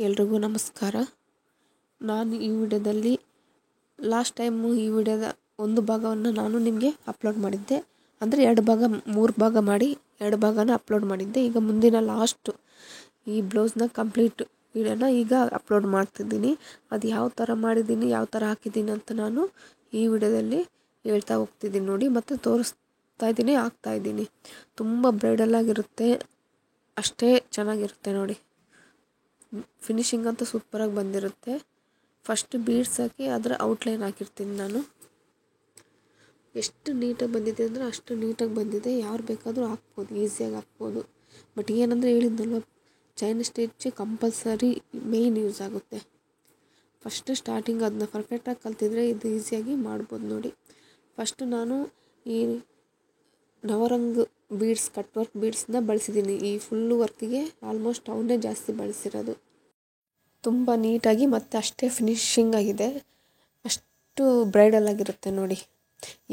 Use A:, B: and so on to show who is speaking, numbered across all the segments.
A: ಎಲ್ರಿಗೂ ನಮಸ್ಕಾರ. ನಾನು ಈ ವಿಡಿಯೋದಲ್ಲಿ ಲಾಸ್ಟ್ ಟೈಮು ಈ ವಿಡಿಯೋದ ಒಂದು ಭಾಗವನ್ನು ನಾನು ನಿಮಗೆ ಅಪ್ಲೋಡ್ ಮಾಡಿದ್ದೆ. ಅಂದರೆ 3 ಭಾಗ ಮಾಡಿ 2 ಭಾಗನ ಅಪ್ಲೋಡ್ ಮಾಡಿದ್ದೆ. ಈಗ ಮುಂದಿನ ಲಾಸ್ಟ್ ಈ ಬ್ಲೌಸ್ನ ಕಂಪ್ಲೀಟ್ ವಿಡಿಯೋನ ಈಗ ಅಪ್ಲೋಡ್ ಮಾಡ್ತಿದ್ದೀನಿ. ಅದು ಯಾವ ಥರ ಮಾಡಿದ್ದೀನಿ, ಯಾವ ಥರ ಹಾಕಿದ್ದೀನಿ ಅಂತ ನಾನು ಈ ವಿಡಿಯೋದಲ್ಲಿ ಹೇಳ್ತಾ ಹೋಗ್ತಿದ್ದೀನಿ ನೋಡಿ, ಮತ್ತು ತೋರಿಸ್ತಾ ಇದ್ದೀನಿ, ಹಾಕ್ತಾಯಿದ್ದೀನಿ. ತುಂಬ ಬ್ರೈಡಲ್ ಆಗಿರುತ್ತೆ, ಅಷ್ಟೇ ಚೆನ್ನಾಗಿರುತ್ತೆ ನೋಡಿ. ಫಿನಿಶಿಂಗ್ ಅಂತೂ ಸೂಪರಾಗಿ ಬಂದಿರುತ್ತೆ. ಫಸ್ಟ್ ಬೀಡ್ಸ್ ಹಾಕಿ ಅದರ ಔಟ್ಲೈನ್ ಹಾಕಿರ್ತೀನಿ ನಾನು. ಎಷ್ಟು ನೀಟಾಗಿ ಬಂದಿದೆ ಅಂದರೆ ಅಷ್ಟು ನೀಟಾಗಿ ಬಂದಿದೆ. ಯಾರು ಬೇಕಾದರೂ ಹಾಕ್ಬೋದು, ಈಸಿಯಾಗಿ ಹಾಕ್ಬೋದು. ಬಟ್ ಏನಂದರೆ ಹೇಳಿದ್ನಲ್ವ, chain stitch compulsory main use ಆಗುತ್ತೆ. ಫಸ್ಟ್ ಸ್ಟಾರ್ಟಿಂಗ್ ಅದನ್ನ ಪರ್ಫೆಕ್ಟಾಗಿ ಕಲ್ತಿದ್ರೆ ಇದು ಈಸಿಯಾಗಿ ಮಾಡ್ಬೋದು ನೋಡಿ. ಫಸ್ಟ್ ನಾನು ಈ ನವರಂಗ್ ಬೀಡ್ಸ್, ಕಟ್ ವರ್ಕ್ ಬೀಡ್ಸ್ನ ಬಳಸಿದ್ದೀನಿ. ಈ ಫುಲ್ಲು ವರ್ಕಿಗೆ ಆಲ್ಮೋಸ್ಟ್ ಅವನ್ನೇ ಜಾಸ್ತಿ ಬಳಸಿರೋದು. ತುಂಬ ನೀಟಾಗಿ ಮತ್ತು ಅಷ್ಟೇ ಫಿನಿಶಿಂಗ್ ಆಗಿದೆ, ಅಷ್ಟು ಬ್ರೈಡಲ್ ಆಗಿರುತ್ತೆ ನೋಡಿ.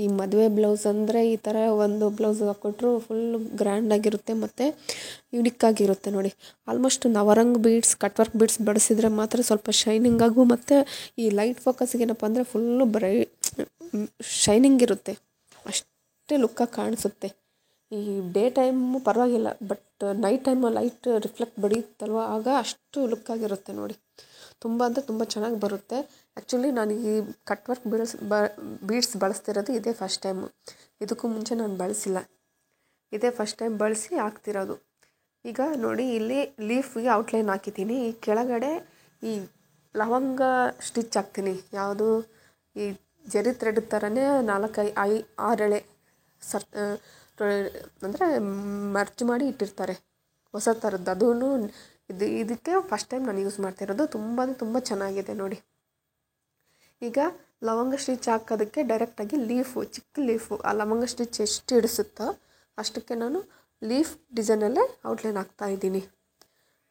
A: ಈ ಮದುವೆ ಬ್ಲೌಸ್ ಅಂದರೆ ಈ ಥರ ಒಂದು ಬ್ಲೌಸ್ ಹಾಕ್ಕೊಟ್ರು ಫುಲ್ಲು ಗ್ರ್ಯಾಂಡಾಗಿರುತ್ತೆ ಮತ್ತು ಯುನಿಕ್ ಆಗಿರುತ್ತೆ ನೋಡಿ. Almost Navrang beads, cut work beads ಬಳಸಿದರೆ ಮಾತ್ರ ಸ್ವಲ್ಪ ಶೈನಿಂಗಾಗೂ ಮತ್ತು ಈ ಲೈಟ್ ಫೋಕಸ್ಗೆ ಏನಪ್ಪ ಅಂದರೆ ಫುಲ್ಲು ಶೈನಿಂಗ್ ಇರುತ್ತೆ, ಅಷ್ಟೇ ಲುಕ್ಕಾಗಿ ಕಾಣಿಸುತ್ತೆ. ಈ ಡೇ ಟೈಮು ಪರವಾಗಿಲ್ಲ, but night time light reflect ಬಡಿಯುತ್ತಲ್ವ, ಆಗ ಅಷ್ಟು ಲುಕ್ಕಾಗಿರುತ್ತೆ ನೋಡಿ. ತುಂಬ ಅಂದರೆ ತುಂಬ ಚೆನ್ನಾಗಿ ಬರುತ್ತೆ. ಆ್ಯಕ್ಚುಲಿ ನಾನು ಈ ಕಟ್ ವರ್ಕ್ ಬೀಡ್ಸ್ ಬಳಸ್ತಿರೋದು ಇದೇ ಫಸ್ಟ್ ಟೈಮು. ಇದಕ್ಕೂ ಮುಂಚೆ ನಾನು ಬಳಸಿಲ್ಲ, ಇದೇ ಫಸ್ಟ್ ಟೈಮ್ ಬಳಸಿ ಹಾಕ್ತಿರೋದು. ಈಗ ನೋಡಿ, ಇಲ್ಲಿ ಲೀಫ್ಗೆ ಔಟ್ಲೈನ್ ಹಾಕಿದ್ದೀನಿ. ಈ ಕೆಳಗಡೆ ಈ ಲವಂಗ ಸ್ಟಿಚ್ ಹಾಕ್ತೀನಿ. ಯಾವುದು ಈ ಜರಿ ಥ್ರೆಡ್ ಥರನೇ 6 ಎಳೆ ಅಂದರೆ ಮರ್ಚ್ ಮಾಡಿ ಇಟ್ಟಿರ್ತಾರೆ, ಹೊಸ ಥರದ್ದು. ಅದೂ ಇದಕ್ಕೆ ಫಸ್ಟ್ ಟೈಮ್ ನಾನು ಯೂಸ್ ಮಾಡ್ತಿರೋದು. ತುಂಬ ಚೆನ್ನಾಗಿದೆ ನೋಡಿ. ಈಗ ಲವಂಗ ಸ್ಟಿಚ್ ಹಾಕೋದಕ್ಕೆ ಡೈರೆಕ್ಟಾಗಿ ಚಿಕ್ಕ ಲೀಫು, ಆ ಲವಂಗ ಸ್ಟಿಚ್ ಎಷ್ಟು ಹಿಡಿಸುತ್ತೋ ಅಷ್ಟಕ್ಕೆ ನಾನು ಲೀಫ್ ಡಿಸೈನಲ್ಲೇ ಔಟ್ಲೈನ್ ಹಾಕ್ತಾಯಿದ್ದೀನಿ.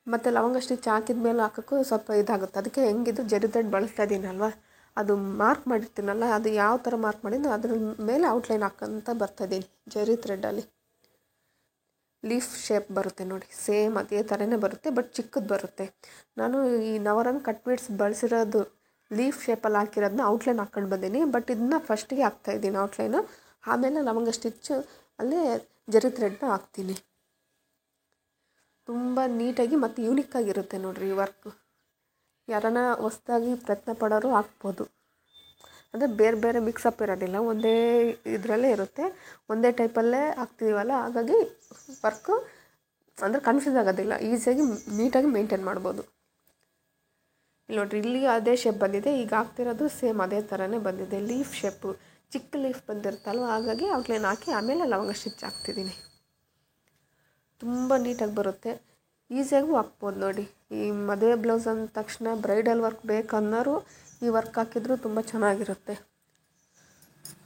A: ಮತ್ತು ಲವಂಗ ಸ್ಟಿಚ್ ಹಾಕಿದ ಮೇಲೆ ಹಾಕೋಕ್ಕೂ ಸ್ವಲ್ಪ ಇದಾಗುತ್ತೆ. ಅದಕ್ಕೆ ಹೆಂಗಿದ್ರು ಜರಿ ಥ್ರೆಡ್ ಬಳಸ್ತಾ ಇದ್ದೀನಲ್ವ, ಅದು ಮಾರ್ಕ್ ಮಾಡಿರ್ತೀನಲ್ಲ, ಅದು ಯಾವ ಥರ ಮಾರ್ಕ್ ಮಾಡಿದ್ದು ಅದ್ರ ಮೇಲೆ ಔಟ್ಲೈನ್ ಹಾಕೋಂತ ಬರ್ತಾಯಿದ್ದೀನಿ. ಜರಿ ಥ್ರೆಡ್ಡಲ್ಲಿ ಲೀಫ್ ಶೇಪ್ ಬರುತ್ತೆ ನೋಡಿ, ಸೇಮ್ ಅದೇ ಥರನೇ ಬರುತ್ತೆ, ಬಟ್ ಚಿಕ್ಕದು ಬರುತ್ತೆ. ನಾನು ಈ ನವರಂಗ್ ಕಟ್ ಬೀಡ್ಸ್ ಬಳಸಿರೋದು ಲೀಫ್ ಶೇಪಲ್ಲಿ ಹಾಕಿರೋದನ್ನ ಔಟ್ಲೈನ್ ಹಾಕ್ಕೊಂಡು ಬಂದೀನಿ. ಬಟ್ ಇದನ್ನ ಫಸ್ಟಿಗೆ ಹಾಕ್ತಾಯಿದ್ದೀನಿ ಔಟ್ಲೈನು, ಆಮೇಲೆ ಲವಂಗ ಸ್ಟಿಚ್ಚು ಅಲ್ಲೇ ಜರಿ ಥ್ರೆಡ್ನ ಹಾಕ್ತೀನಿ. ತುಂಬ ನೀಟಾಗಿ ಮತ್ತು ಯೂನಿಕ್ಕಾಗಿರುತ್ತೆ ನೋಡಿರಿ ಈ ವರ್ಕು. ಯಾರನ್ನ ಹೊಸ್ದಾಗಿ ಪ್ರಯತ್ನ ಪಡೋರು ಹಾಕ್ಬೋದು. ಅಂದರೆ ಬೇರೆ ಬೇರೆ ಮಿಕ್ಸಪ್ ಇರೋದಿಲ್ಲ, ಒಂದೇ ಇದರಲ್ಲೇ ಇರುತ್ತೆ, ಒಂದೇ ಟೈಪಲ್ಲೇ ಹಾಕ್ತೀವಲ್ಲ, ಹಾಗಾಗಿ ವರ್ಕು ಅಂದರೆ ಕನ್ಫ್ಯೂಸ್ ಆಗೋದಿಲ್ಲ, ಈಸಿಯಾಗಿ ನೀಟಾಗಿ ಮೇಂಟೈನ್ ಮಾಡ್ಬೋದು. ಇಲ್ಲಿ ನೋಡಿರಿ, ಇಲ್ಲಿ ಅದೇ ಶೇಪ್ ಬಂದಿದೆ. ಈಗ ಹಾಕ್ತಿರೋದು ಸೇಮ್ ಅದೇ ಥರನೇ ಬಂದಿದೆ, ಲೀಫ್ ಶೇಪು, ಚಿಕ್ಕ ಲೀಫ್ ಬಂದಿರುತ್ತಲ್ವ, ಹಾಗಾಗಿ ಔಟ್ಲೈನ್ ಹಾಕಿ ಆಮೇಲೆ ಲವಂಗ ಸ್ಟಿಚ್ ಹಾಕ್ತಿದ್ದೀನಿ. ತುಂಬ ನೀಟಾಗಿ ಬರುತ್ತೆ, ಈಸಿಯಾಗೂ ಹಾಕ್ಬೋದು ನೋಡಿ. ಈ ಮದುವೆ ಬ್ಲೌಸ್ ಅಂದ ತಕ್ಷಣ ಬ್ರೈಡಲ್ ವರ್ಕ್ ಬೇಕನ್ನೋರು ಈ ವರ್ಕ್ ಹಾಕಿದ್ರು ತುಂಬ ಚೆನ್ನಾಗಿರುತ್ತೆ.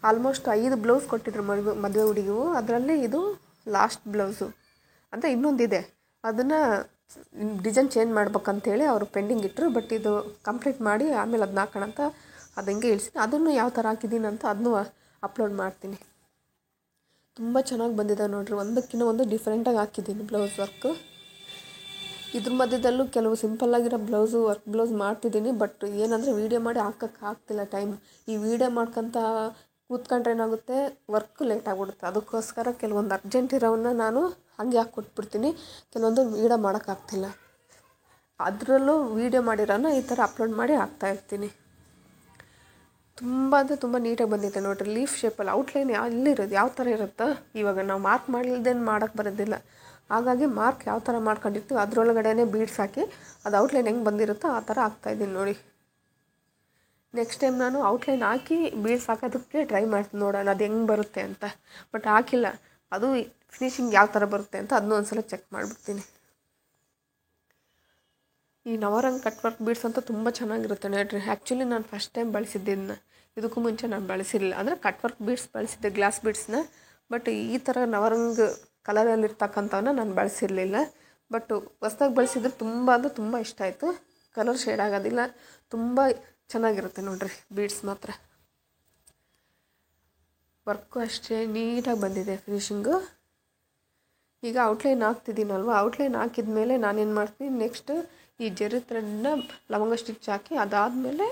A: ಆಲ್ಮೋಸ್ಟ್ 5 ಬ್ಲೌಸ್ ಕೊಟ್ಟಿದ್ರು ಮದುವೆ ಹುಡುಗಿವು, ಅದರಲ್ಲಿ ಇದು ಲಾಸ್ಟ್ ಬ್ಲೌಸು. ಅಂದರೆ ಇನ್ನೊಂದಿದೆ, ಅದನ್ನು ಡಿಸೈನ್ ಚೇಂಜ್ ಮಾಡ್ಬೇಕಂತೇಳಿ ಅವರು ಪೆಂಡಿಂಗ್ ಇಟ್ಟರು. ಬಟ್ ಇದು ಕಂಪ್ಲೀಟ್ ಮಾಡಿ ಆಮೇಲೆ ಅದನ್ನ ಹಾಕೋಣ ಅಂತ ಅದು ಹಂಗೆ ಇಳಿಸಿದೆ. ಅದನ್ನು ಯಾವ ಥರ ಹಾಕಿದ್ದೀನಿ ಅಂತ ಅದನ್ನು ಅಪ್ಲೋಡ್ ಮಾಡ್ತೀನಿ. ತುಂಬ ಚೆನ್ನಾಗಿ ಬಂದಿದೆ ನೋಡಿರಿ, ಒಂದಕ್ಕಿಂತ ಒಂದು ಡಿಫ್ರೆಂಟಾಗಿ ಹಾಕಿದ್ದೀನಿ ಬ್ಲೌಸ್ ವರ್ಕು. ಇದ್ರ ಮಧ್ಯದಲ್ಲೂ ಕೆಲವು ಸಿಂಪಲ್ಲಾಗಿರೋ ವರ್ಕ್ ಬ್ಲೌಸ್ ಮಾಡ್ತಿದ್ದೀನಿ. ಬಟ್ ಏನಂದರೆ ವೀಡಿಯೋ ಮಾಡಿ ಹಾಕೋಕ್ಕೆ ಆಗ್ತಿಲ್ಲ ಟೈಮ್. ಈ ವಿಡಿಯೋ ಮಾಡ್ಕೊತ ಕೂತ್ಕೊಂಡ್ರೆ ಏನಾಗುತ್ತೆ, ವರ್ಕ್ ಲೇಟ್ ಆಗಿಬಿಡುತ್ತೆ. ಅದಕ್ಕೋಸ್ಕರ ಕೆಲವೊಂದು ಅರ್ಜೆಂಟ್ ಇರೋವನ್ನ ನಾನು ಹಾಗೆ ಹಾಕ್ಕೊಟ್ಬಿಡ್ತೀನಿ, ಕೆಲವೊಂದು ವೀಡಿಯೋ ಮಾಡೋಕ್ಕಾಗ್ತಿಲ್ಲ. ಅದರಲ್ಲೂ ವೀಡಿಯೋ ಮಾಡಿರೋನ ಈ ಥರ ಅಪ್ಲೋಡ್ ಮಾಡಿ ಹಾಕ್ತಾಯಿರ್ತೀನಿ. ತುಂಬ ಅಂದರೆ ತುಂಬ ನೀಟಾಗಿ ಬಂದಿದೆ ನೋಡಿರಿ. ಲೀಫ್ ಶೇಪಲ್ಲಿ ಔಟ್ಲೈನ್ ಎಲ್ಲಿರೋದು ಯಾವ ಥರ ಇರುತ್ತೋ, ಇವಾಗ ನಾವು ಮಾರ್ಕ್ ಮಾಡಿಲ್ದೇನು ಮಾಡೋಕ್ಕೆ ಬರೋದಿಲ್ಲ. ಹಾಗಾಗಿ ಮಾರ್ಕ್ ಯಾವ ಥರ ಮಾಡ್ಕೊಂಡಿರ್ತೀವಿ ಅದರೊಳಗಡೆ ಬೀಡ್ಸ್ ಹಾಕಿ ಅದು ಔಟ್ಲೈನ್ ಹೆಂಗೆ ಬಂದಿರುತ್ತೋ ಆ ಥರ ಹಾಕ್ತಾಯಿದ್ದೀನಿ ನೋಡಿ. ನೆಕ್ಸ್ಟ್ ಟೈಮ್ ನಾನು ಔಟ್ಲೈನ್ ಹಾಕಿ ಬೀಡ್ಸ್ ಹಾಕೋದಕ್ಕೆ ಟ್ರೈ ಮಾಡ್ತೀನಿ, ನೋಡೋಣ ಅದು ಹೆಂಗೆ ಬರುತ್ತೆ ಅಂತ. ಬಟ್ ಹಾಕಿಲ್ಲ, ಅದು ಫಿನಿಶಿಂಗ್ ಯಾವ ಥರ ಬರುತ್ತೆ ಅಂತ ಅದನ್ನೂ ಒಂದ್ಸಲ ಚೆಕ್ ಮಾಡಿಬಿಡ್ತೀನಿ. ಈ ನವರಂಗ್ ಕಟ್ ವರ್ಕ್ ಬೀಡ್ಸ್ ಅಂತೂ ತುಂಬ ಚೆನ್ನಾಗಿರುತ್ತೆ ನೋಡಿರಿ. ಆ್ಯಕ್ಚುಲಿ ನಾನು ಫಸ್ಟ್ ಟೈಮ್ ಬಳಸಿದ್ದನ್ನು, ಇದಕ್ಕೂ ಮುಂಚೆ ನಾನು ಬಳಸಿರಲಿಲ್ಲ. ಅಂದರೆ ಕಟ್ ವರ್ಕ್ ಬೀಡ್ಸ್ ಬಳಸಿದ್ದೆ, ಗ್ಲಾಸ್ ಬೀಡ್ಸ್ನ. ಬಟ್ ಈ ಥರ ನವರಂಗ್ ಕಲರಲ್ಲಿರ್ತಕ್ಕಂಥವನ್ನ ನಾನು ಬಳಸಿರಲಿಲ್ಲ. ಬಟ್ ಹೊಸ್ದಾಗಿ ಬಳಸಿದ್ರೆ ತುಂಬ ಅಂದರೆ ತುಂಬ ಇಷ್ಟ ಆಯಿತು. ಕಲರ್ ಶೇಡ್ ಆಗೋದಿಲ್ಲ, ತುಂಬ ಚೆನ್ನಾಗಿರುತ್ತೆ ನೋಡಿರಿ ಬೀಡ್ಸ್ ಮಾತ್ರ. ವರ್ಕು ಅಷ್ಟೇ ನೀಟಾಗಿ ಬಂದಿದೆ ಫಿನಿಶಿಂಗು. ಈಗ ಔಟ್ಲೈನ್ ಹಾಕ್ತಿದ್ದೀನಲ್ವ, ಔಟ್ಲೈನ್ ಹಾಕಿದ ಮೇಲೆ ನಾನೇನು ಮಾಡ್ತೀನಿ, ನೆಕ್ಸ್ಟ್ ಈ ಜರಿ ಥ್ರೆಡ್ನ ಲವಂಗ ಸ್ಟಿಚ್ ಹಾಕಿ ಅದಾದಮೇಲೆ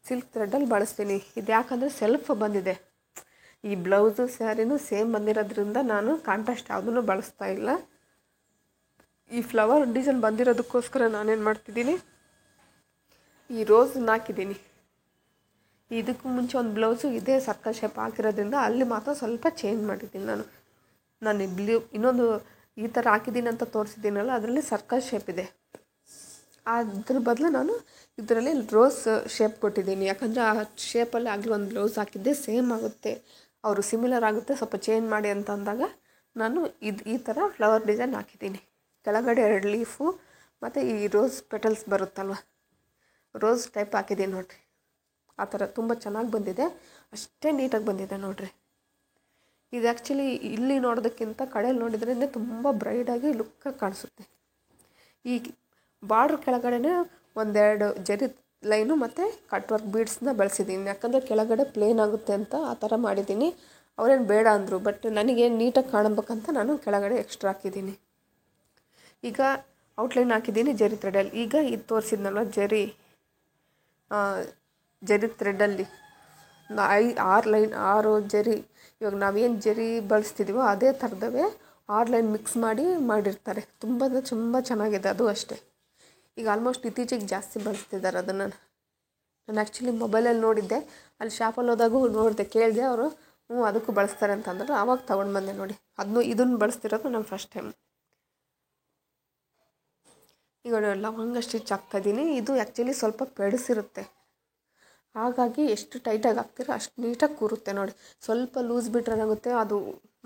A: ಸಿಲ್ಕ್ ಥ್ರೆಡ್ಡಲ್ಲಿ ಬಳಸ್ತೀನಿ. ಇದು ಯಾಕಂದರೆ ಸೆಲ್ಫ್ ಬಂದಿದೆ. ಈ ಬ್ಲೌಸು ಸ್ಯಾರಿನೂ ಸೇಮ್ ಬಂದಿರೋದ್ರಿಂದ ನಾನು ಕಾಂಟ್ರಾಸ್ಟ್ ಯಾವುದೂ ಬಳಸ್ತಾ ಇಲ್ಲ. ಈ ಫ್ಲವರ್ ಡಿಸೈನ್ ಬಂದಿರೋದಕ್ಕೋಸ್ಕರ ನಾನೇನು ಮಾಡ್ತಿದ್ದೀನಿ, ಈ ರೋಸನ್ನ ಹಾಕಿದ್ದೀನಿ. ಇದಕ್ಕೂ ಮುಂಚೆ ಒಂದು ಬ್ಲೌಸು ಇದೇ ಸರ್ಕಲ್ ಶೇಪ್ ಹಾಕಿರೋದ್ರಿಂದ ಅಲ್ಲಿ ಮಾತ್ರ ಸ್ವಲ್ಪ ಚೇಂಜ್ ಮಾಡಿದ್ದೀನಿ ನಾನು ಇನ್ನೊಂದು ಈ ಥರ ಹಾಕಿದ್ದೀನಿ ಅಂತ ತೋರಿಸಿದ್ದೀನಲ್ಲ, ಅದರಲ್ಲಿ ಸರ್ಕಲ್ ಶೇಪ್ ಇದೆ. ಅದ್ರ ಬದಲು ನಾನು ಇದರಲ್ಲಿ ರೋಸ್ ಶೇಪ್ ಕೊಟ್ಟಿದ್ದೀನಿ. ಯಾಕಂದರೆ ಆ ಶೇಪಲ್ಲಿ ಆಗಲಿ ಒಂದು ಬ್ಲೌಸ್ ಹಾಕಿದ್ದೆ ಸೇಮ್ ಆಗುತ್ತೆ, ಅವರು ಸಿಮಿಲರ್ ಆಗುತ್ತೆ, ಸ್ವಲ್ಪ ಚೇಂಜ್ ಮಾಡಿ ಅಂತ ಅಂದಾಗ ನಾನು ಈ ಥರ ಫ್ಲವರ್ ಡಿಸೈನ್ ಹಾಕಿದ್ದೀನಿ. ಕೆಳಗಡೆ 2 ಲೀಫು ಮತ್ತು ಈ ರೋಸ್ ಪೆಟಲ್ಸ್ ಬರುತ್ತಲ್ವ, ರೋಸ್ ಟೈಪ್ ಹಾಕಿದ್ದೀನಿ ನೋಡಿರಿ. ಆ ಥರ ತುಂಬ ಚೆನ್ನಾಗಿ ಬಂದಿದೆ, ಅಷ್ಟೇ ನೀಟಾಗಿ ಬಂದಿದೆ ನೋಡಿರಿ. ಇದು ಆ್ಯಕ್ಚುಲಿ ಇಲ್ಲಿ ನೋಡೋದಕ್ಕಿಂತ ಕಡೆಯಲ್ಲಿ ನೋಡಿದ್ರೇ ತುಂಬ ಬ್ರೈಟಾಗಿ ಲುಕ್ಕಾಗಿ ಕಾಣಿಸುತ್ತೆ. ಈ ಬಾರ್ಡ್ರ್ ಕೆಳಗಡೆ 1-2 ಜರಿ ಲೈನು ಮತ್ತು ಕಟ್ ವರ್ಕ್ ಬೀಡ್ಸ್ನ ಬಳಸಿದ್ದೀನಿ. ಯಾಕಂದರೆ ಕೆಳಗಡೆ ಪ್ಲೇನ್ ಆಗುತ್ತೆ ಅಂತ ಆ ಥರ ಮಾಡಿದ್ದೀನಿ. ಅವರೇನು ಬೇಡ ಅಂದರು, ಬಟ್ ನನಗೆ ನೀಟಾಗಿ ಕಾಣಬೇಕಂತ ನಾನು ಕೆಳಗಡೆ ಎಕ್ಸ್ಟ್ರಾ ಹಾಕಿದ್ದೀನಿ. ಈಗ ಔಟ್ಲೈನ್ ಹಾಕಿದ್ದೀನಿ ಜರಿ ಥ್ರೆಡಲ್ಲಿ. ಈಗ ಇದು ತೋರಿಸಿದ್ನಲ್ವ ಜರಿ ಥ್ರೆಡ್ಡಲ್ಲಿ 6 ಜರಿ, ಇವಾಗ ನಾವೇನು ಜರಿ ಬಳಸ್ತಿದ್ದೀವೋ ಅದೇ ಥರದವೇ 6 ಲೈನ್ ಮಿಕ್ಸ್ ಮಾಡಿರ್ತಾರೆ. ತುಂಬ ಚೆನ್ನಾಗಿದೆ ಅದು ಅಷ್ಟೇ. ಈಗ ಆಲ್ಮೋಸ್ಟ್ ಇತ್ತೀಚೆಗೆ ಜಾಸ್ತಿ ಬಳಸ್ತಿದ್ದಾರೆ ಅದನ್ನು. ನಾನು ಆ್ಯಕ್ಚುಲಿ ಮೊಬೈಲಲ್ಲಿ ನೋಡಿದ್ದೆ, ಅಲ್ಲಿ ಶಾಪಲ್ಲಿ ಹೋದಾಗೂ ನೋಡಿದೆ, ಕೇಳಿದೆ, ಅವರು ಅದಕ್ಕೂ ಬಳಸ್ತಾರೆ ಅಂತಂದ್ರೆ ಆವಾಗ ತೊಗೊಂಡು ಬಂದೆ ನೋಡಿ. ಇದನ್ನು ಬಳಸ್ತಿರೋದು ನಾನು ಫಸ್ಟ್ ಟೈಮ್. ಈಗ ಲವಂಗ ಸ್ಟಿಚ್ ಹಾಕ್ತಾಯಿದ್ದೀನಿ. ಇದು ಆ್ಯಕ್ಚುಲಿ ಸ್ವಲ್ಪ ಪೆಡಸಿರುತ್ತೆ, ಹಾಗಾಗಿ ಎಷ್ಟು ಟೈಟಾಗಿ ಹಾಕ್ತೀರೋ ಅಷ್ಟು ನೀಟಾಗಿ ಕೂರುತ್ತೆ ನೋಡಿ. ಸ್ವಲ್ಪ ಲೂಸ್ ಬಿಟ್ರೆ ಏನಾಗುತ್ತೆ, ಅದು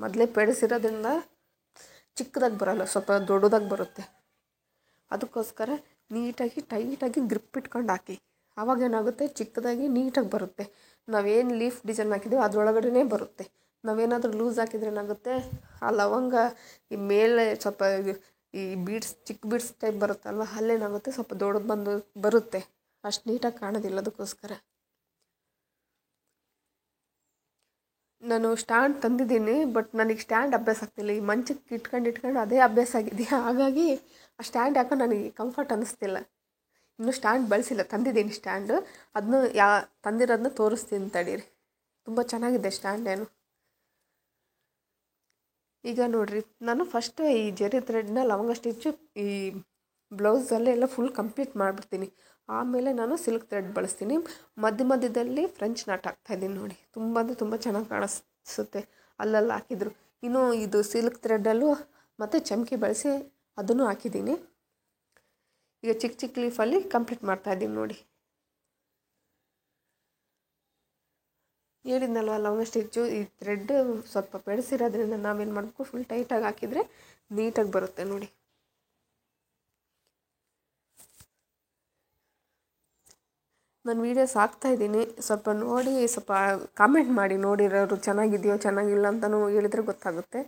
A: ಮೊದಲೇ ಪೆಡಸಿರೋದ್ರಿಂದ ಚಿಕ್ಕದಾಗಿ ಬರೋಲ್ಲ, ಸ್ವಲ್ಪ ದೊಡ್ಡದಾಗಿ ಬರುತ್ತೆ. ಅದಕ್ಕೋಸ್ಕರ ನೀಟಾಗಿ ಟೈಟಾಗಿ ಗ್ರಿಪ್ ಇಟ್ಕೊಂಡು ಹಾಕಿ, ಆವಾಗ ಏನಾಗುತ್ತೆ, ಚಿಕ್ಕದಾಗಿ ನೀಟಾಗಿ ಬರುತ್ತೆ. ನಾವೇನು ಲೀಫ್ ಡಿಸೈನ್ ಹಾಕಿದ್ದೀವೋ ಅದರೊಳಗಡೆ ಬರುತ್ತೆ. ನಾವೇನಾದರೂ ಲೂಸ್ ಹಾಕಿದ್ರೆ ಏನಾಗುತ್ತೆ, ಆ ಲವಂಗ ಈ ಮೇಲೆ ಸ್ವಲ್ಪ ಈ ಬೀಡ್ಸ್, ಚಿಕ್ಕ ಬೀಡ್ಸ್ ಟೈಪ್ ಬರುತ್ತಲ್ವ, ಅಲ್ಲೇನಾಗುತ್ತೆ ಸ್ವಲ್ಪ ದೊಡ್ಡದು ಬರುತ್ತೆ, ಅಷ್ಟು ನೀಟಾಗಿ ಕಾಣೋದಿಲ್ಲ. ಅದಕ್ಕೋಸ್ಕರ ನಾನು ಸ್ಟ್ಯಾಂಡ್ ತಂದಿದ್ದೀನಿ, ಬಟ್ ನನಗೆ ಸ್ಟ್ಯಾಂಡ್ ಅಭ್ಯಾಸ ಆಗ್ತಿಲ್ಲ. ಈ ಮಂಚಕ್ಕೆ ಇಟ್ಕೊಂಡು ಅದೇ ಅಭ್ಯಾಸ ಆಗಿದೆಯಾ, ಹಾಗಾಗಿ ಆ ಸ್ಟ್ಯಾಂಡ್ ಯಾಕೋ ನನಗೆ ಕಂಫರ್ಟ್ ಅನ್ನಿಸ್ತಿಲ್ಲ. ಇನ್ನೂ ಸ್ಟ್ಯಾಂಡ್ ಬಳಸಿಲ್ಲ, ತಂದಿದ್ದೀನಿ ಸ್ಟ್ಯಾಂಡು. ಅದನ್ನು ತಂದಿರೋದನ್ನ ತೋರಿಸ್ತೀನಿ ತಡೀರಿ. ತುಂಬ ಚೆನ್ನಾಗಿದೆ ಸ್ಟ್ಯಾಂಡೇನು. ಈಗ ನೋಡಿರಿ, ನಾನು ಫಸ್ಟ್ ಈ ಜರಿ ಥ್ರೆಡ್ನ ಲವಂಗ ಸ್ಟಿಚ್ಚು ಈ ಬ್ಲೌಸಲ್ಲೆಲ್ಲ ಫುಲ್ ಕಂಪ್ಲೀಟ್ ಮಾಡಿಬಿಡ್ತೀನಿ. ಆಮೇಲೆ ನಾನು ಸಿಲ್ಕ್ ಥ್ರೆಡ್ ಬಳಸ್ತೀನಿ. ಮಧ್ಯದಲ್ಲಿ ಫ್ರೆಂಚ್ ನಾಟ್ ಹಾಕ್ತಾಯಿದ್ದೀನಿ ನೋಡಿ. ತುಂಬ ಚೆನ್ನಾಗಿ ಕಾಣಿಸುತ್ತೆ ಅಲ್ಲೆಲ್ಲ ಹಾಕಿದ್ರು. ಇನ್ನು ಇದು ಸಿಲ್ಕ್ ಥ್ರೆಡ್ಡಲ್ಲೂ ಮತ್ತು ಚಮಕಿ ಬಳಸಿ ಅದನ್ನು ಹಾಕಿದ್ದೀನಿ. ಈಗ ಚಿಕ್ಕ ಲೀಫಲ್ಲಿ ಕಂಪ್ಲೀಟ್ ಮಾಡ್ತಾಯಿದ್ದೀನಿ ನೋಡಿ. ಹೇಳಿದ್ನಲ್ವ, ಲವಂಗ ಸ್ಟಿಚ್ಚು ಈ ಥ್ರೆಡ್ ಸ್ವಲ್ಪ ಬೆಳೆಸಿರೋದ್ರಿಂದ ನಾವೇನು ಮಾಡಬೇಕು, ಫುಲ್ ಟೈಟಾಗಿ ಹಾಕಿದರೆ ನೀಟಾಗಿ ಬರುತ್ತೆ ನೋಡಿ. ನಾನು ವೀಡಿಯೋಸ್ ಹಾಕ್ತಾಯಿದ್ದೀನಿ, ಸ್ವಲ್ಪ ನೋಡಿ, ಸ್ವಲ್ಪ ಕಾಮೆಂಟ್ ಮಾಡಿ, ನೋಡಿರೋರು ಚೆನ್ನಾಗಿದೆಯೋ ಚೆನ್ನಾಗಿಲ್ಲ ಅಂತಲೂ ಹೇಳಿದರೆ ಗೊತ್ತಾಗುತ್ತೆ.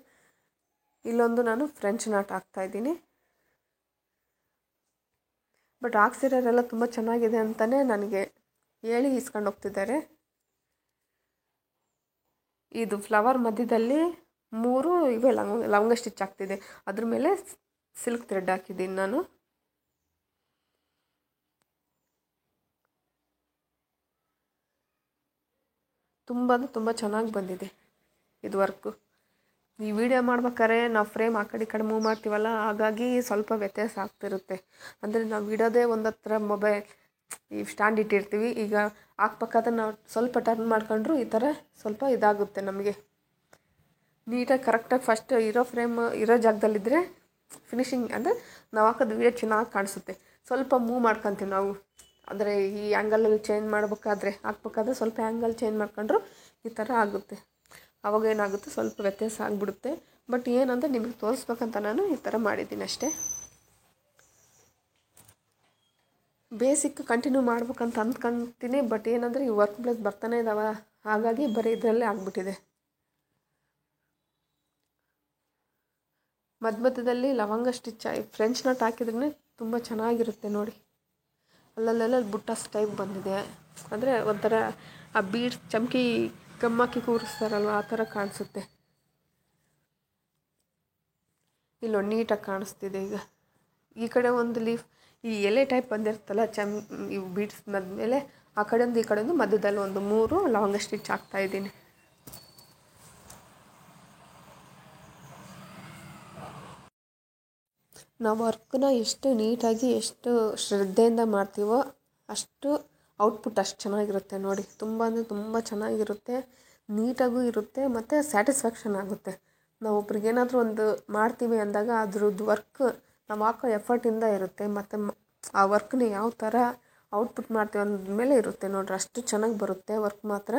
A: ಇಲ್ಲೊಂದು ನಾನು ಫ್ರೆಂಚ್ ನಾಟ್ ಹಾಕ್ತಾಯಿದ್ದೀನಿ. ಬಟ್ ಹಾಕ್ಸಿರೋರೆಲ್ಲ ತುಂಬ ಚೆನ್ನಾಗಿದೆ ಅಂತಲೇ ನನಗೆ ಹೇಳಿ ಇಸ್ಕೊಂಡು ಹೋಗ್ತಿದ್ದಾರೆ. ಇದು ಫ್ಲವರ್ ಮಧ್ಯದಲ್ಲಿ 3 ಇವೇ ಲವಂಗ ಸ್ಟಿಚ್ ಆಗ್ತಿದೆ, ಅದ್ರ ಮೇಲೆ ಸಿಲ್ಕ್ ಥ್ರೆಡ್ ಹಾಕಿದ್ದೀನಿ ನಾನು. ತುಂಬ ಚೆನ್ನಾಗಿ ಬಂದಿದೆ ಇದು ವರ್ಕು. ಈ ವಿಡಿಯೋ ಮಾಡ್ಬೇಕಾದ್ರೆ ನಾವು ಫ್ರೇಮ್ ಆ ಕಡೆ ಮೂವ್ ಮಾಡ್ತೀವಲ್ಲ, ಹಾಗಾಗಿ ಸ್ವಲ್ಪ ವ್ಯತ್ಯಾಸ ಆಗ್ತಿರುತ್ತೆ. ಅಂದರೆ ನಾವು ಇಡೋದೇ ಒಂದು ಹತ್ರ ಮೊಬೈಲ್ ಈ ಸ್ಟ್ಯಾಂಡ್ ಇಟ್ಟಿರ್ತೀವಿ. ಈಗ ಹಾಕ್ಬೇಕಾದ್ರೆ ನಾವು ಸ್ವಲ್ಪ ಟರ್ನ್ ಮಾಡ್ಕೊಂಡ್ರು ಈ ಥರ ಸ್ವಲ್ಪ ಇದಾಗುತ್ತೆ ನಮಗೆ. ನೀಟಾಗಿ ಕರೆಕ್ಟಾಗಿ ಫಸ್ಟ್ ಇರೋ ಫ್ರೇಮ್ ಇರೋ ಜಾಗದಲ್ಲಿದ್ದರೆ ಫಿನಿಶಿಂಗ್ ಅಂದರೆ ನಾವು ಹಾಕೋದು ವೀಡಿಯೋ ಚೆನ್ನಾಗಿ ಕಾಣಿಸುತ್ತೆ. ಸ್ವಲ್ಪ ಮೂವ್ ಮಾಡ್ಕೊತೀವಿ ನಾವು, ಅಂದರೆ ಈ ಆ್ಯಂಗಲಲ್ಲಿ ಚೇಂಜ್ ಹಾಕ್ಬೇಕಾದ್ರೆ ಸ್ವಲ್ಪ ಆ್ಯಂಗಲ್ ಚೇಂಜ್ ಮಾಡ್ಕೊಂಡ್ರು ಈ ಥರ ಆಗುತ್ತೆ. ಆವಾಗ ಏನಾಗುತ್ತೆ, ಸ್ವಲ್ಪ ವ್ಯತ್ಯಾಸ ಆಗಿಬಿಡುತ್ತೆ. ಬಟ್ ಏನಂದರೆ ನಿಮಗೆ ತೋರಿಸ್ಬೇಕಂತ ನಾನು ಈ ಥರ ಮಾಡಿದ್ದೀನಿ ಅಷ್ಟೇ. ಬೇಸಿಕ್ ಕಂಟಿನ್ಯೂ ಮಾಡ್ಬೇಕಂತ ಅಂದ್ಕೊತೀನಿ, ಬಟ್ ಏನಂದರೆ ಈ ವರ್ಕ್ ಪ್ಲೇಸ್ ಬರ್ತಾನೆ ಇದ್ದಾವೆ, ಹಾಗಾಗಿ ಬರೀ ಇದರಲ್ಲೇ ಆಗಿಬಿಟ್ಟಿದೆ. ಮಧ್ಯದಲ್ಲಿ ಲವಂಗ ಸ್ಟಿಚ್ ಫ್ರೆಂಚ್ ನಾಟ್ ಹಾಕಿದ್ರೇ ತುಂಬ ಚೆನ್ನಾಗಿರುತ್ತೆ ನೋಡಿ. ಅಲ್ಲಲ್ಲೆಲ್ಲ ಬುಟ್ಟಾಸ್ ಟೈಪ್ ಬಂದಿದೆ, ಅಂದರೆ ಒಂಥರ ಆ ಬೀಡ್ಸ್ ಚಮಕಿ ಕಮ್ಮಾಕಿ ಕೂರಿಸ್ತಾರಲ್ವ ಆ ಥರ ಕಾಣಿಸುತ್ತೆ. ಇಲ್ಲೊಂದು ನೀಟಾಗಿ ಕಾಣಿಸ್ತಿದೆ. ಈಗ ಈ ಕಡೆ ಒಂದು ಲೀಫ್, ಈ ಎಲೆ ಟೈಪ್ ಬಂದಿರುತ್ತಲ್ಲ ಇವು ಬೀಡ್ಸ್ ಮದ್ಮೇಲೆ ಆ ಕಡೆಯೊಂದು ಈ ಕಡೆಯೊಂದು ಮಧ್ಯದಲ್ಲಿ ಒಂದು 3 ಲವಂಗ ಸ್ಟಿಚ್ ಹಾಕ್ತಾಯಿದ್ದೀನಿ. ನಾವು ವರ್ಕ್ನ ಎಷ್ಟು ನೀಟಾಗಿ ಎಷ್ಟು ಶ್ರದ್ಧೆಯಿಂದ ಮಾಡ್ತೀವೋ ಅಷ್ಟು ಔಟ್ಪುಟ್ ಅಷ್ಟು ಚೆನ್ನಾಗಿರುತ್ತೆ ನೋಡಿ. ತುಂಬ ಅಂದರೆ ತುಂಬ ಚೆನ್ನಾಗಿರುತ್ತೆ, ನೀಟಾಗೂ ಇರುತ್ತೆ ಮತ್ತು ಸ್ಯಾಟಿಸ್ಫ್ಯಾಕ್ಷನ್ ಆಗುತ್ತೆ. ನಾವು ಒಬ್ರಿಗೇನಾದರೂ ಒಂದು ಮಾಡ್ತೀವಿ ಅಂದಾಗ ಅದ್ರದ್ದು ವರ್ಕ್ ನಾವು ಹಾಕೋ ಎಫರ್ಟಿಂದ ಇರುತ್ತೆ ಮತ್ತು ಆ ವರ್ಕ್ನ ಯಾವ ಥರ ಔಟ್ಪುಟ್ ಮಾಡ್ತೀವಿ ಅಂದಮೇಲೆ ಇರುತ್ತೆ ನೋಡ್ರಿ. ಅಷ್ಟು ಚೆನ್ನಾಗಿ ಬರುತ್ತೆ ವರ್ಕ್ ಮಾತ್ರ.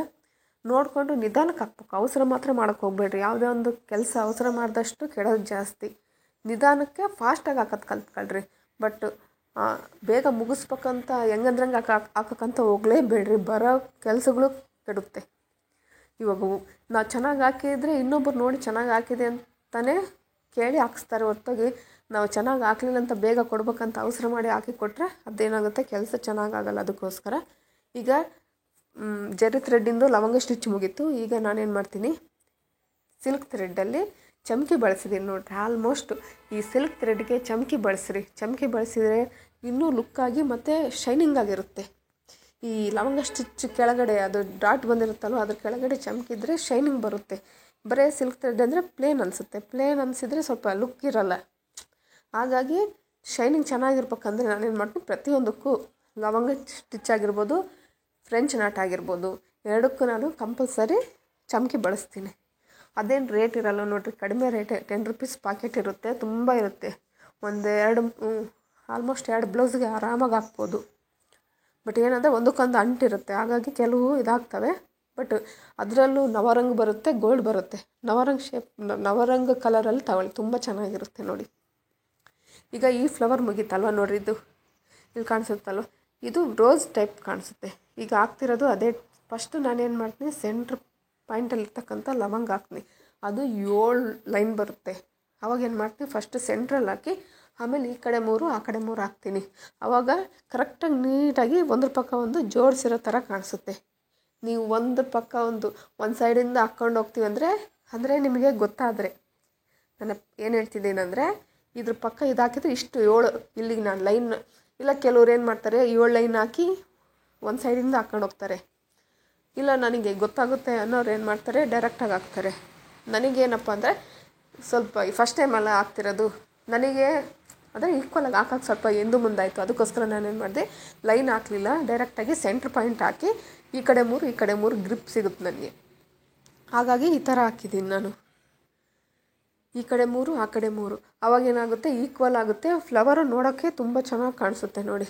A: ನೋಡಿಕೊಂಡು ನಿಧಾನಕ್ಕೆ ಹಾಕ್ಬೇಕು, ಅವಸರ ಮಾತ್ರ ಮಾಡೋಕ್ಕೆ ಹೋಗಬೇಡ್ರಿ. ಯಾವುದೇ ಒಂದು ಕೆಲಸ ಅವಸರ ಮಾಡಿದಷ್ಟು ಕೆಡೋದು ಜಾಸ್ತಿ. ನಿಧಾನಕ್ಕೆ ಫಾಸ್ಟಾಗಿ ಹಾಕೋದು ಕಲ್ತ್ಕೊಳ್ರಿ. ಬಟ್ ಬೇಗ ಮುಗಿಸ್ಬೇಕಂತ ಹೆಂಗಂದ್ರಂಗೆ ಹಾಕೋಕ್ಕಂತ ಹೋಗಲೇಬೇಡ್ರಿ, ಬರೋ ಕೆಲಸಗಳು ಕೆಡುತ್ತೆ. ಇವಾಗ ನಾವು ಚೆನ್ನಾಗಿ ಹಾಕಿದರೆ ಇನ್ನೊಬ್ಬರು ನೋಡಿ ಚೆನ್ನಾಗಿ ಹಾಕಿದೆ ಅಂತಲೇ ಕೇಳಿ ಹಾಕಿಸ್ತಾರೆ ಹೊರತಾಗಿ ನಾವು ಚೆನ್ನಾಗಿ ಹಾಕಲಿಲ್ಲ ಅಂತ ಬೇಗ ಕೊಡ್ಬೇಕಂತ ಅವಸರ ಮಾಡಿ ಹಾಕಿ ಕೊಟ್ಟರೆ ಅದೇನಾಗುತ್ತೆ, ಕೆಲಸ ಚೆನ್ನಾಗಾಗಲ್ಲ. ಅದಕ್ಕೋಸ್ಕರ ಈಗ ಜರಿ ಥ್ರೆಡ್ಡಿಂದು ಲವಂಗ ಸ್ಟಿಚ್ ಮುಗೀತು. ಈಗ ನಾನೇನು ಮಾಡ್ತೀನಿ, ಸಿಲ್ಕ್ ಥ್ರೆಡ್ಡಲ್ಲಿ ಚಮಕಿ ಬಳಸಿದ್ದೀನಿ ನೋಡಿರಿ. ಆಲ್ಮೋಸ್ಟ್ ಈ ಸಿಲ್ಕ್ ಥ್ರೆಡ್ಗೆ ಚಮಕಿ ಬಳಸ್ರಿ. ಚಮಕಿ ಬಳಸಿದರೆ ಇನ್ನೂ ಲುಕ್ಕಾಗಿ ಮತ್ತು ಶೈನಿಂಗ್ ಆಗಿರುತ್ತೆ. ಈ ಲವಂಗ ಸ್ಟಿಚ್ ಕೆಳಗಡೆ ಅದು ಡಾಟ್ ಬಂದಿರುತ್ತಲ್ವ, ಅದ್ರ ಕೆಳಗಡೆ ಚಮಕಿದ್ರೆ ಶೈನಿಂಗ್ ಬರುತ್ತೆ. ಬರೀ ಸಿಲ್ಕ್ ಥ್ರೆಡ್ ಅಂದರೆ ಪ್ಲೇನ್ ಅನಿಸುತ್ತೆ. ಪ್ಲೇನ್ ಅನಿಸಿದರೆ ಸ್ವಲ್ಪ ಲುಕ್ ಇರಲ್ಲ. ಹಾಗಾಗಿ ಶೈನಿಂಗ್ ಚೆನ್ನಾಗಿರ್ಬೇಕಂದ್ರೆ ನಾನೇನು ಮಾಡ್ತೀನಿ, ಪ್ರತಿಯೊಂದಕ್ಕೂ ಲವಂಗ ಸ್ಟಿಚ್ ಆಗಿರ್ಬೋದು, ಫ್ರೆಂಚ್ ನಾಟ್ ಆಗಿರ್ಬೋದು, ಎರಡಕ್ಕೂ ನಾನು ಕಂಪಲ್ಸರಿ ಚಮಕಿ ಬಳಸ್ತೀನಿ. ಅದೇನು ರೇಟ್ ಇರಲ್ಲ ನೋಡಿರಿ, ಕಡಿಮೆ ರೇಟೇ. 10 ರೂಪೀಸ್ ಪಾಕೆಟ್ ಇರುತ್ತೆ, ತುಂಬ ಇರುತ್ತೆ. ಆಲ್ಮೋಸ್ಟ್ 2 ಬ್ಲೌಸ್ಗೆ ಆರಾಮಾಗಿ ಹಾಕ್ಬೋದು. ಬಟ್ ಏನಂದರೆ ಒಂದಕ್ಕೊಂದು ಅಂಟಿರುತ್ತೆ, ಹಾಗಾಗಿ ಕೆಲವು ಇದಾಗ್ತವೆ. ಬಟ್ ಅದರಲ್ಲೂ ನವರಂಗ್ ಬರುತ್ತೆ, ಗೋಲ್ಡ್ ಬರುತ್ತೆ. ನವರಂಗ್ ಕಲರಲ್ಲಿ ತಗೊಳ್ಳಿ, ತುಂಬ ಚೆನ್ನಾಗಿರುತ್ತೆ ನೋಡಿ. ಈಗ ಈ ಫ್ಲವರ್ ಮುಗೀತಲ್ವ ನೋಡಿರಿ, ಇಲ್ಲಿ ಕಾಣಿಸುತ್ತಲ್ವ, ಇದು ರೋಸ್ ಟೈಪ್ ಕಾಣಿಸುತ್ತೆ. ಈಗ ಹಾಕ್ತಿರೋದು ಅದೇ. ಫಸ್ಟು ನಾನೇನು ಮಾಡ್ತೀನಿ, ಸೆಂಟ್ರ್ ಪಾಯಿಂಟಲ್ಲಿರ್ತಕ್ಕಂಥ ಲವಂಗ ಹಾಕ್ತೀನಿ. ಅದು 7 ಲೈನ್ ಬರುತ್ತೆ. ಅವಾಗ ಏನು ಮಾಡ್ತೀನಿ, ಫಸ್ಟ್ ಸೆಂಟ್ರಲ್ಲಿ ಹಾಕಿ ಆಮೇಲೆ ಈ ಕಡೆ 3 ಆ ಕಡೆ 3 ಹಾಕ್ತೀನಿ. ಆವಾಗ ಕರೆಕ್ಟಾಗಿ ನೀಟಾಗಿ ಒಂದ್ರ ಪಕ್ಕ ಒಂದು ಜೋಡಿಸಿರೋ ಥರ ಕಾಣಿಸುತ್ತೆ. ನೀವು ಒಂದ್ರ ಪಕ್ಕ ಒಂದು ಸೈಡಿಂದ ಹಾಕ್ಕೊಂಡು ಹೋಗ್ತೀವಿ ಅಂದರೆ ನಿಮಗೆ ಗೊತ್ತಾದರೆ, ನಾನು ಏನು ಹೇಳ್ತಿದ್ದೀನಂದರೆ, ಇದ್ರ ಪಕ್ಕ ಇದು ಹಾಕಿದರೆ ಇಷ್ಟು 7 ಇಲ್ಲಿಗೆ ನಾನು ಲೈನ್ ಇಲ್ಲ. ಕೆಲವ್ರು ಏನು ಮಾಡ್ತಾರೆ, 7 ಲೈನ್ ಹಾಕಿ ಒಂದು ಸೈಡಿಂದ ಹಾಕ್ಕೊಂಡು ಹೋಗ್ತಾರೆ. ಇಲ್ಲ ನನಗೆ ಗೊತ್ತಾಗುತ್ತೆ ಅನ್ನೋರು ಏನು ಮಾಡ್ತಾರೆ, ಡೈರೆಕ್ಟಾಗಿ ಹಾಕ್ತಾರೆ. ನನಗೇನಪ್ಪ ಅಂದರೆ ಸ್ವಲ್ಪ ಫಸ್ಟ್ ಟೈಮೆಲ್ಲ ಹಾಕ್ತಿರೋದು, ನನಗೆ ಅಂದರೆ ಈಕ್ವಲಾಗಿ ಹಾಕೋಕ್ಕೆ ಸ್ವಲ್ಪ ಎಂದು ಮುಂದಾಯಿತು. ಅದಕ್ಕೋಸ್ಕರ ನಾನೇನು ಮಾಡಿದೆ, ಲೈನ್ ಹಾಕಲಿಲ್ಲ, ಡೈರೆಕ್ಟಾಗಿ ಸೆಂಟ್ರ್ ಪಾಯಿಂಟ್ ಹಾಕಿ ಈ ಕಡೆ 3 ಈ ಕಡೆ 3 ಗ್ರಿಪ್ ಸಿಗುತ್ತೆ ನನಗೆ. ಹಾಗಾಗಿ ಈ ಥರ ಹಾಕಿದ್ದೀನಿ ನಾನು. ಈ ಕಡೆ 3 ಆ ಕಡೆ 3 ಅವಾಗೇನಾಗುತ್ತೆ, ಈಕ್ವಲ್ ಆಗುತ್ತೆ. ಫ್ಲವರು ನೋಡೋಕ್ಕೆ ತುಂಬ ಚೆನ್ನಾಗಿ ಕಾಣಿಸುತ್ತೆ ನೋಡಿ.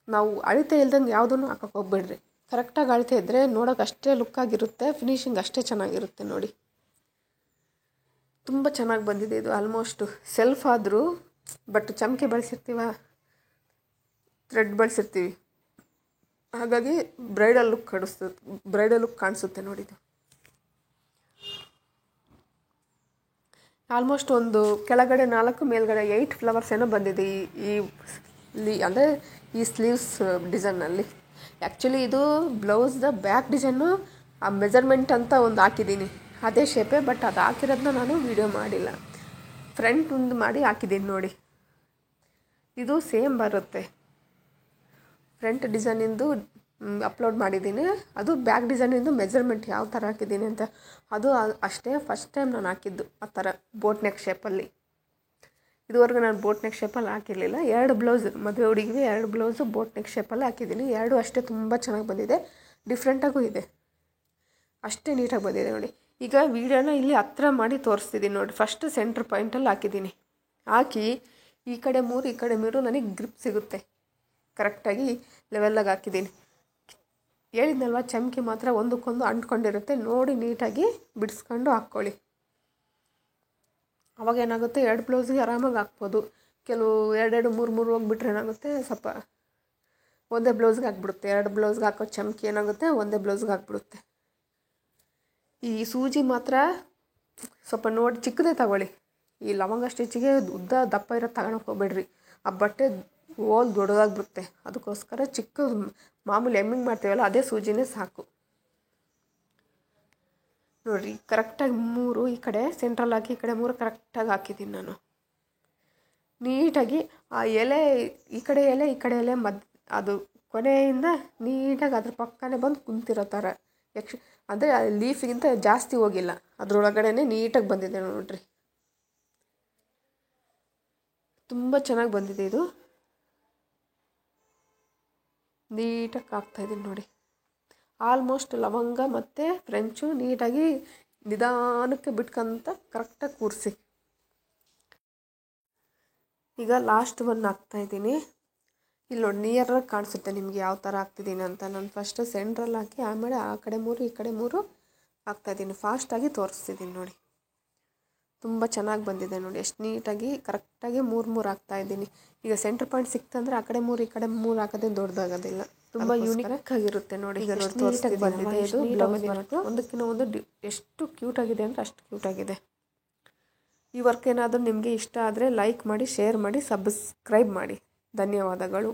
A: ನಾವು ಅಳತೆ ಇಲ್ದಂಗೆ ಯಾವುದನ್ನು ಹಾಕೋಕ್ಕೆ ಹೋಗ್ಬೇಡ್ರಿ. ಕರೆಕ್ಟಾಗಿ ಅಳತೆ ಇದ್ದರೆ ನೋಡೋಕೆ ಅಷ್ಟೇ ಲುಕ್ಕಾಗಿರುತ್ತೆ, ಫಿನಿಶಿಂಗ್ ಅಷ್ಟೇ ಚೆನ್ನಾಗಿರುತ್ತೆ ನೋಡಿ. ತುಂಬ ಚೆನ್ನಾಗಿ ಬಂದಿದೆ ಇದು. ಆಲ್ಮೋಸ್ಟು ಸೆಲ್ಫ್ ಆದರೂ ಬಟ್ ಚಮಕಿ ಬಳಸಿರ್ತೀವ, ಥ್ರೆಡ್ ಬಳಸಿರ್ತೀವಿ, ಹಾಗಾಗಿ ಬ್ರೈಡಲ್ ಲುಕ್ ಕಾಣಿಸುತ್ತೆ ನೋಡಿದ್ದು. ಆಲ್ಮೋಸ್ಟ್ ಒಂದು ಕೆಳಗಡೆ 4 ಮೇಲ್ಗಡೆ 8 ಫ್ಲವರ್ಸ್ ಏನೋ ಬಂದಿದೆ ಅಂದರೆ ಈ ಸ್ಲೀವ್ಸ್ ಡಿಸೈನಲ್ಲಿ. ಆ್ಯಕ್ಚುಲಿ ಇದು ಬ್ಲೌಸ್ದ ಬ್ಯಾಕ್ ಡಿಸೈನು ಆ ಮೆಜರ್ಮೆಂಟ್ ಅಂತ ಒಂದು ಹಾಕಿದ್ದೀನಿ, ಅದೇ ಶೇಪೇ. ಬಟ್ ಅದು ಹಾಕಿರೋದನ್ನ ನಾನು ವೀಡಿಯೋ ಮಾಡಿಲ್ಲ, ಫ್ರಂಟ್ ಒಂದು ಮಾಡಿ ಹಾಕಿದ್ದೀನಿ ನೋಡಿ. ಇದು ಸೇಮ್ ಬರುತ್ತೆ. ಫ್ರಂಟ್ ಡಿಸೈನಿಂದು ಅಪ್ಲೋಡ್ ಮಾಡಿದ್ದೀನಿ, ಅದು ಬ್ಯಾಕ್ ಡಿಸೈನಿಂದು ಮೆಜರ್ಮೆಂಟ್ ಯಾವ ಥರ ಹಾಕಿದ್ದೀನಿ ಅಂತ ಅದು ಅಷ್ಟೇ. ಫಸ್ಟ್ ಟೈಮ್ ನಾನು ಹಾಕಿದ್ದು ಆ ಥರ ಬೋಟ್ ನೆಕ್ ಶೇಪಲ್ಲಿ. ಇದುವರೆಗೂ ನಾನು ಬೋಟ್ ನೆಕ್ ಶೇಪಲ್ಲಿ ಹಾಕಿರಲಿಲ್ಲ. 2 ಬ್ಲೌಸ್, ಮದುವೆ ಹುಡುಗಿಗೆ 2 ಬ್ಲೌಸು ಬೋಟ್ ನೆಕ್ ಶೇಪಲ್ಲಿ ಹಾಕಿದ್ದೀನಿ. 2 ಅಷ್ಟೇ ತುಂಬ ಚೆನ್ನಾಗಿ ಬಂದಿದೆ, ಡಿಫ್ರೆಂಟಾಗೂ ಇದೆ, ಅಷ್ಟೇ ನೀಟಾಗಿ ಬಂದಿದೆ ನೋಡಿ. ಈಗ ವೀಡಿಯೋನ ಇಲ್ಲಿ ಹತ್ರ ಮಾಡಿ ತೋರಿಸ್ತಿದ್ದೀನಿ ನೋಡಿ. ಫಸ್ಟ್ ಸೆಂಟ್ರ್ ಪಾಯಿಂಟಲ್ಲಿ ಹಾಕಿದ್ದೀನಿ, ಹಾಕಿ ಈ ಕಡೆ 3 ಈ ಕಡೆ 3 ನನಗೆ ಗ್ರಿಪ್ ಸಿಗುತ್ತೆ. ಕರೆಕ್ಟಾಗಿ ಲೆವೆಲ್ಲಾಗಿ ಹಾಕಿದ್ದೀನಿ. ಹೇಳಿದ್ನಲ್ವ, ಚಮಕಿ ಮಾತ್ರ ಒಂದಕ್ಕೊಂದು ಅಂಟ್ಕೊಂಡಿರುತ್ತೆ, ನೋಡಿ ನೀಟಾಗಿ ಬಿಡಿಸ್ಕೊಂಡು ಹಾಕ್ಕೊಳ್ಳಿ. ಅವಾಗ ಏನಾಗುತ್ತೆ, 2 ಬ್ಲೌಸ್ಗೆ ಆರಾಮಾಗಿ ಹಾಕ್ಬೋದು. ಕೆಲವು 2 3 ಹೋಗ್ಬಿಟ್ರೆ ಏನಾಗುತ್ತೆ, ಸ್ವಲ್ಪ ಒಂದೇ ಬ್ಲೌಸ್ಗೆ ಹಾಕ್ಬಿಡುತ್ತೆ. 2 ಬ್ಲೌಸ್ಗೆ ಹಾಕೋ ಚಮಕಿ ಏನಾಗುತ್ತೆ, ಒಂದೇ ಬ್ಲೌಸ್ಗೆ ಹಾಕ್ಬಿಡುತ್ತೆ. ಈ ಸೂಜಿ ಮಾತ್ರ ಸ್ವಲ್ಪ ನೋಡಿ ಚಿಕ್ಕದೇ ತಗೊಳ್ಳಿ. ಈ ಲವಂಗ ಸ್ಟಿಚ್ಗೆ ಉದ್ದ ದಪ್ಪ ಇರೋದು ತಗೊಳಕ್ಕೆ ಹೋಗ್ಬೇಡ್ರಿ, ಆ ಬಟ್ಟೆ ಓಲ್ ದೊಡ್ಡದಾಗ್ಬಿಡುತ್ತೆ. ಅದಕ್ಕೋಸ್ಕರ ಚಿಕ್ಕದು ಮಾಮೂಲಿ ಎಮ್ಮಿಂಗ್ ಮಾಡ್ತೀವಲ್ಲ ಅದೇ ಸೂಜಿನೇ ಸಾಕು ನೋಡಿರಿ. ಕರೆಕ್ಟಾಗಿ 3 ಈ ಕಡೆ ಸೆಂಟ್ರಲ್ ಹಾಕಿ ಈ ಕಡೆ 3 ಕರೆಕ್ಟಾಗಿ ಹಾಕಿದ್ದೀನಿ ನಾನು. ನೀಟಾಗಿ ಆ ಎಲೆ ಈ ಕಡೆ ಎಲೆ ಈ ಕಡೆ ಎಲೆ ಅದು ಕೊನೆಯಿಂದ ನೀಟಾಗಿ ಅದ್ರ ಪಕ್ಕನೇ ಬಂದು ಕುಂತಿರೋ ಥರ ಅಂದರೆ ಲೀಫಿಗಿಂತ ಜಾಸ್ತಿ ಹೋಗಿಲ್ಲ, ಅದರೊಳಗಡೆ ನೀಟಾಗಿ ಬಂದಿದೆ ನೋಡ್ರಿ. ತುಂಬ ಚೆನ್ನಾಗಿ ಬಂದಿದೆ ಇದು. ನೀಟಾಗಿ ಹಾಕ್ತಾಯಿದ್ದೀನಿ ನೋಡಿ. ಆಲ್ಮೋಸ್ಟ್ ಲವಂಗ ಮತ್ತು ಫ್ರೆಂಚು ನೀಟಾಗಿ ನಿಧಾನಕ್ಕೆ ಬಿಟ್ಕೊಂತ ಕರೆಕ್ಟಾಗಿ ಕೂರಿಸಿ. ಈಗ ಲಾಸ್ಟ್ ಒನ್ ಹಾಕ್ತಾಯಿದ್ದೀನಿ. ಇಲ್ಲಿ ನೋಡಿ ನಿಯರಾಗಿ ಕಾಣಿಸುತ್ತೆ ನಿಮಗೆ ಯಾವ ಥರ ಹಾಕ್ತಿದ್ದೀನಿ ಅಂತ. ನಾನು ಫಸ್ಟು ಸೆಂಟ್ರಲ್ಲಿ ಹಾಕಿ ಆಮೇಲೆ ಆ ಕಡೆ 3 ಈ ಕಡೆ 3 ಹಾಕ್ತಾಯಿದ್ದೀನಿ. ಫಾಸ್ಟಾಗಿ ತೋರಿಸ್ತಿದ್ದೀನಿ ನೋಡಿ. ತುಂಬ ಚೆನ್ನಾಗಿ ಬಂದಿದೆ ನೋಡಿ, ಎಷ್ಟು ನೀಟಾಗಿ ಕರೆಕ್ಟಾಗಿ 3 ಹಾಕ್ತಾಯಿದ್ದೀನಿ. ಈಗ ಸೆಂಟ್ರ್ ಪಾಯಿಂಟ್ ಸಿಕ್ತಂದರೆ ಆ ಕಡೆ 3 ಈ ಕಡೆ 3 ಹಾಕೋದೇ ದೊಡ್ಡದಾಗೋದಿಲ್ಲ. ತುಂಬ ಯೂನಿಕ್ ಆಗಿರುತ್ತೆ ನೋಡಿ. ಈಗ ನೋಡಿ ತೋರಿಸ್ತಿದ್ದೀನಿ ಬಂದಿದೆ ಇದು ಬ್ಲೌಸ್ ವರ್ಕ್. ಒಂದಕ್ಕಿಂತ ಒಂದು ಎಷ್ಟು ಕ್ಯೂಟಾಗಿದೆ ಅಂದರೆ ಅಷ್ಟು ಕ್ಯೂಟಾಗಿದೆ. ಈ ವರ್ಕ್ ಏನಾದರೂ ನಿಮಗೆ ಇಷ್ಟ ಆದರೆ ಲೈಕ್ ಮಾಡಿ, ಶೇರ್ ಮಾಡಿ, ಸಬ್ಸ್ಕ್ರೈಬ್ ಮಾಡಿ. ಧನ್ಯವಾದಗಳು.